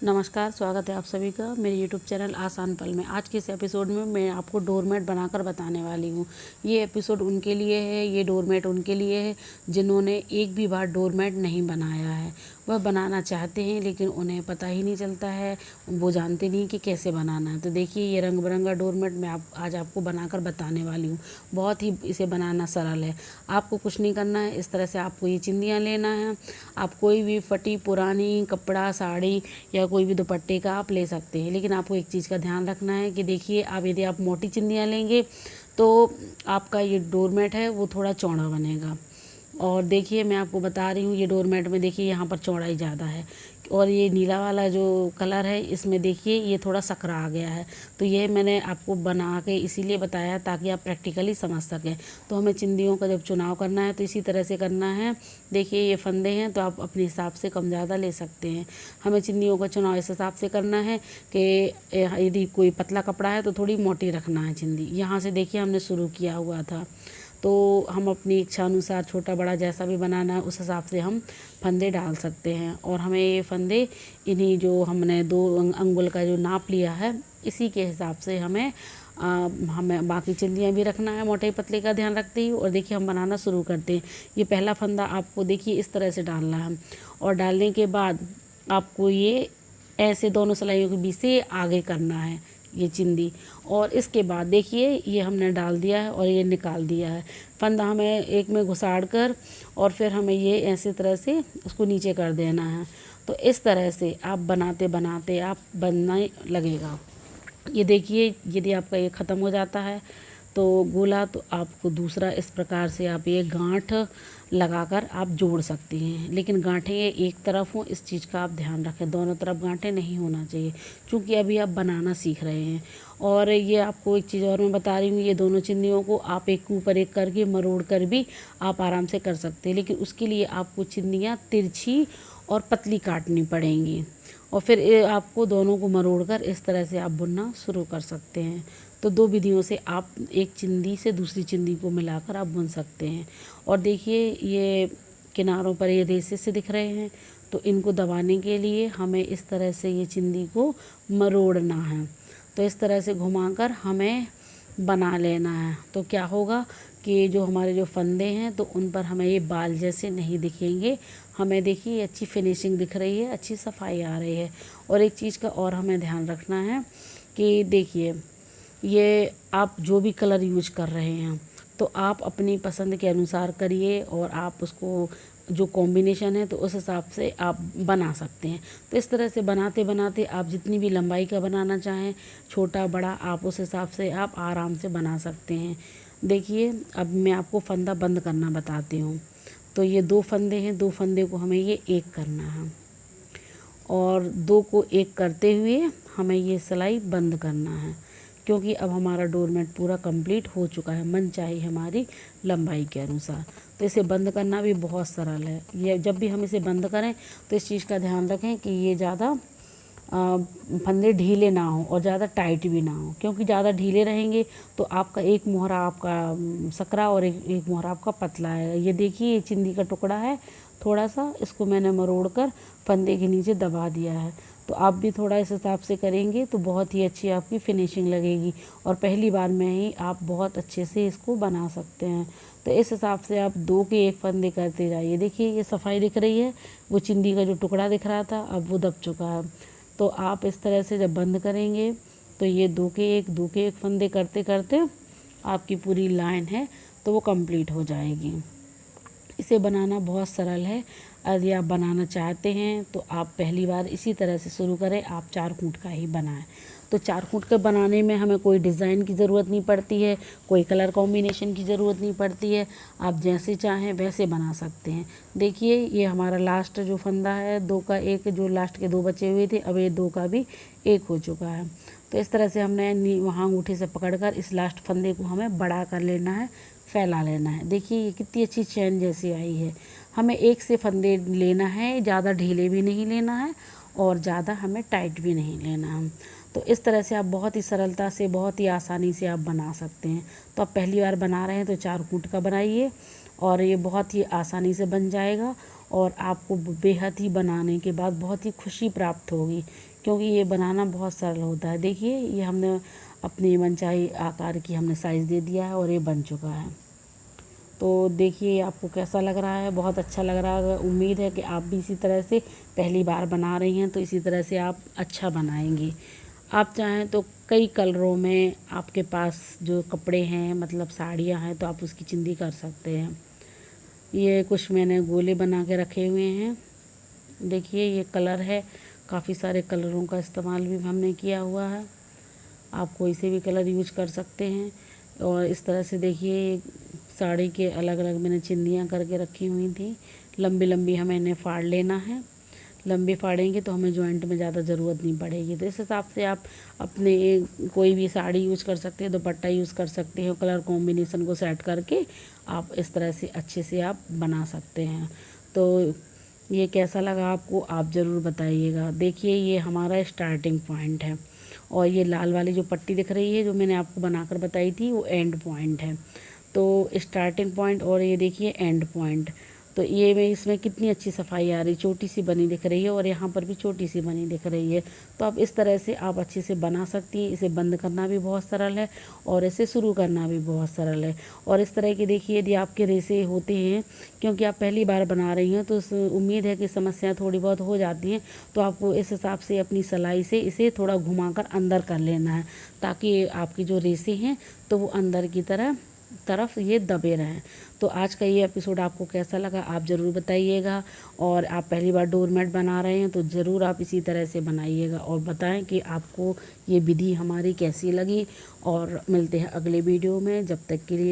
नमस्कार, स्वागत है आप सभी का मेरे यूट्यूब चैनल आसान पल में। आज के इस एपिसोड में मैं आपको डोरमेट बनाकर बताने वाली हूँ। ये एपिसोड उनके लिए है, ये डोरमेट उनके लिए है जिन्होंने एक भी बार डोरमेट नहीं बनाया है। वह बनाना चाहते हैं लेकिन उन्हें पता ही नहीं चलता है, वो जानते नहीं कि कैसे बनाना है। तो देखिए, ये रंग बिरंगा डोरमेट मैं आज आपको बनाकर बताने वाली हूँ। बहुत ही इसे बनाना सरल है। आपको कुछ नहीं करना है, इस तरह से आपको ये चिंदियाँ लेना है। आप कोई भी फटी पुरानी कपड़ा, साड़ी या कोई भी दुपट्टे का आप ले सकते हैं, लेकिन आपको एक चीज़ का ध्यान रखना है कि देखिए, आप यदि आप मोटी चिंदियाँ लेंगे तो आपका ये डोरमेट है वो थोड़ा चौड़ा बनेगा। और देखिए, मैं आपको बता रही हूँ, ये डोरमेट में देखिए यहाँ पर चौड़ाई ज़्यादा है और ये नीला वाला जो कलर है इसमें देखिए ये थोड़ा सकरा आ गया है। तो ये मैंने आपको बना के इसीलिए बताया ताकि आप प्रैक्टिकली समझ सकें। तो हमें चिंदियों का जब चुनाव करना है तो इसी तरह से करना है। देखिए, ये फंदे हैं तो आप अपने हिसाब से कम ज़्यादा ले सकते हैं। हमें चिंदियों का चुनाव इस हिसाब से करना है कि यदि कोई पतला कपड़ा है तो थोड़ी मोटी रखना है चिंदी। यहाँ से देखिए हमने शुरू किया हुआ था, तो हम अपनी इच्छा अनुसार छोटा बड़ा जैसा भी बनाना है उस हिसाब से हम फंदे डाल सकते हैं। और हमें ये फंदे इन्हीं जो हमने 2 अंगुल का जो नाप लिया है इसी के हिसाब से हमें बाकी चिंदियाँ भी रखना है, मोटे पतले का ध्यान रखते ही। और देखिए, हम बनाना शुरू करते हैं। ये पहला फंदा आपको देखिए इस तरह से डालना है और डालने के बाद आपको ये ऐसे दोनों सिलाइयों के बीच से आगे करना है ये चिंदी। और इसके बाद देखिए, ये हमने डाल दिया है और ये निकाल दिया है। फंदा हमें एक में घुसाड़ कर और फिर हमें ये ऐसे तरह से उसको नीचे कर देना है। तो इस तरह से आप बनाते बनाते आप बनने लगेगा। ये देखिए, यदि आपका ये ख़त्म हो जाता है तो गोला, तो आपको दूसरा इस प्रकार से आप ये गांठ लगाकर आप जोड़ सकती हैं। लेकिन गांठें ये एक तरफ हों, इस चीज़ का आप ध्यान रखें, दोनों तरफ गांठें नहीं होना चाहिए, क्योंकि अभी आप बनाना सीख रहे हैं। और ये आपको एक चीज़ और मैं बता रही हूँ, ये दोनों चिंदियों को आप एक के ऊपर एक करके मरोड़ कर भी आप आराम से कर सकते हैं, लेकिन उसके लिए आपको चिंदियाँ तिरछी और पतली काटनी पड़ेंगी। और फिर आपको दोनों को मरोड़ कर इस तरह से आप बुनना शुरू कर सकते हैं। तो 2 विधियों से आप एक चिंदी से दूसरी चिंदी को मिलाकर आप बुन सकते हैं। और देखिए, ये किनारों पर ये रेसे से दिख रहे हैं, तो इनको दबाने के लिए हमें इस तरह से ये चिंदी को मरोड़ना है। तो इस तरह से घुमाकर हमें बना लेना है। तो क्या होगा कि जो हमारे जो फंदे हैं तो उन पर हमें ये बाल जैसे नहीं दिखेंगे। हमें देखिए अच्छी फिनिशिंग दिख रही है, अच्छी सफाई आ रही है। और एक चीज़ का और हमें ध्यान रखना है कि देखिए, ये आप जो भी कलर यूज कर रहे हैं तो आप अपनी पसंद के अनुसार करिए और आप उसको जो कॉम्बिनेशन है तो उस हिसाब से आप बना सकते हैं। तो इस तरह से बनाते बनाते आप जितनी भी लंबाई का बनाना चाहें, छोटा बड़ा, आप उस हिसाब से आप आराम से बना सकते हैं। देखिए, अब मैं आपको फंदा बंद करना बताती हूँ। तो ये 2 फंदे हैं, 2 फंदे को हमें ये एक करना है और 2 को एक करते हुए हमें ये सिलाई बंद करना है, क्योंकि अब हमारा डोरमेट पूरा कंप्लीट हो चुका है मन चाही हमारी लंबाई के अनुसार। तो इसे बंद करना भी बहुत सरल है। ये जब भी हम इसे बंद करें तो इस चीज़ का ध्यान रखें कि ये ज़्यादा फंदे ढीले ना हो और ज़्यादा टाइट भी ना हो, क्योंकि ज़्यादा ढीले रहेंगे तो आपका एक मोहरा आपका सकरा और एक मोहरा आपका पतला है। ये देखिए, ये चिंदी का टुकड़ा है थोड़ा सा, इसको मैंने मरोड़ कर फंदे के नीचे दबा दिया है। तो आप भी थोड़ा इस हिसाब से करेंगे तो बहुत ही अच्छी आपकी फिनिशिंग लगेगी और पहली बार में ही आप बहुत अच्छे से इसको बना सकते हैं। तो इस हिसाब से आप 2 के एक फंदे करते जाइए। देखिए, ये सफाई दिख रही है, वो चिंदी का जो टुकड़ा दिख रहा था अब वो दब चुका है। तो आप इस तरह से जब बंद करेंगे तो ये 2 के एक फंदे करते करते आपकी पूरी लाइन है तो वो कंप्लीट हो जाएगी। इसे बनाना बहुत सरल है। यदि आप बनाना चाहते हैं तो आप पहली बार इसी तरह से शुरू करें, आप 4 फुट का ही बनाएं। तो 4 फुट के बनाने में हमें कोई डिज़ाइन की ज़रूरत नहीं पड़ती है, कोई कलर कॉम्बिनेशन की ज़रूरत नहीं पड़ती है। आप जैसे चाहें वैसे बना सकते हैं। देखिए, ये हमारा लास्ट जो फंदा है 2 का 1, जो लास्ट के 2 बचे हुए थे, अब ये 2 का भी 1 हो चुका है। तो इस तरह से हमने वहाँ अंगूठे से पकड़कर इस लास्ट फंदे को हमें बड़ा कर लेना है, फैला लेना है। देखिए, ये कितनी अच्छी चैन जैसी आई है। हमें एक से फंदे लेना है, ज़्यादा ढीले भी नहीं लेना है और ज़्यादा हमें टाइट भी नहीं लेना है। तो इस तरह से आप बहुत ही सरलता से, बहुत ही आसानी से आप बना सकते हैं। तो आप पहली बार बना रहे हैं तो 4 फुट का बनाइए और ये बहुत ही आसानी से बन जाएगा और आपको बेहद ही बनाने के बाद बहुत ही खुशी प्राप्त होगी, क्योंकि ये बनाना बहुत सरल होता है। देखिए ये हमने अपनी मनचाही आकार की हमने साइज़ दे दिया है और ये बन चुका है। तो देखिए आपको कैसा लग रहा है, बहुत अच्छा लग रहा है। उम्मीद है कि आप भी इसी तरह से पहली बार बना रही हैं तो इसी तरह से आप अच्छा बनाएंगी। आप चाहें तो कई कलरों में आपके पास जो कपड़े हैं मतलब साड़ियाँ हैं तो आप उसकी चिंदी कर सकते हैं। ये कुछ मैंने गोले बना के रखे हुए हैं। देखिए ये कलर है, काफ़ी सारे कलरों का इस्तेमाल भी हमने किया हुआ है। आप कोई से भी कलर यूज कर सकते हैं। और इस तरह से देखिए साड़ी के अलग अलग मैंने चिंदियाँ करके रखी हुई थी। लंबी लंबी हमें इन्हें फाड़ लेना है। लंबी फाड़ेंगे तो हमें जॉइंट में ज़्यादा ज़रूरत नहीं पड़ेगी। तो इस हिसाब से आप अपने कोई भी साड़ी यूज़ कर सकते हैं, दुपट्टा यूज़ कर सकते हैं। कलर कॉम्बिनेशन को सेट करके आप इस तरह से अच्छे से आप बना सकते हैं। तो ये कैसा लगा आपको, आप ज़रूर बताइएगा। देखिए ये हमारा स्टार्टिंग पॉइंट है और ये लाल वाली जो पट्टी दिख रही है जो मैंने आपको बनाकर बताई थी वो एंड पॉइंट है। तो स्टार्टिंग पॉइंट और ये देखिए एंड पॉइंट। तो ये में इसमें कितनी अच्छी सफाई आ रही, छोटी सी बनी दिख रही है और यहाँ पर भी छोटी सी बनी दिख रही है। तो आप इस तरह से आप अच्छे से बना सकती हैं। इसे बंद करना भी बहुत सरल है और इसे शुरू करना भी बहुत सरल है। और इस तरह की देखिए यदि आपके रेसे होते हैं, क्योंकि आप पहली बार बना रही हैं तो उम्मीद है कि समस्याएं थोड़ी बहुत हो जाती हैं, तो आपको इस हिसाब से अपनी सलाई से इसे थोड़ा घुमाकर अंदर कर लेना है ताकि आपकी जो रेसे हैं तो वो अंदर की तरफ ये दबे रहें। तो आज का ये एपिसोड आपको कैसा लगा आप ज़रूर बताइएगा। और आप पहली बार डोरमेट बना रहे हैं तो ज़रूर आप इसी तरह से बनाइएगा और बताएं कि आपको ये विधि हमारी कैसी लगी। और मिलते हैं अगले वीडियो में, जब तक के लिए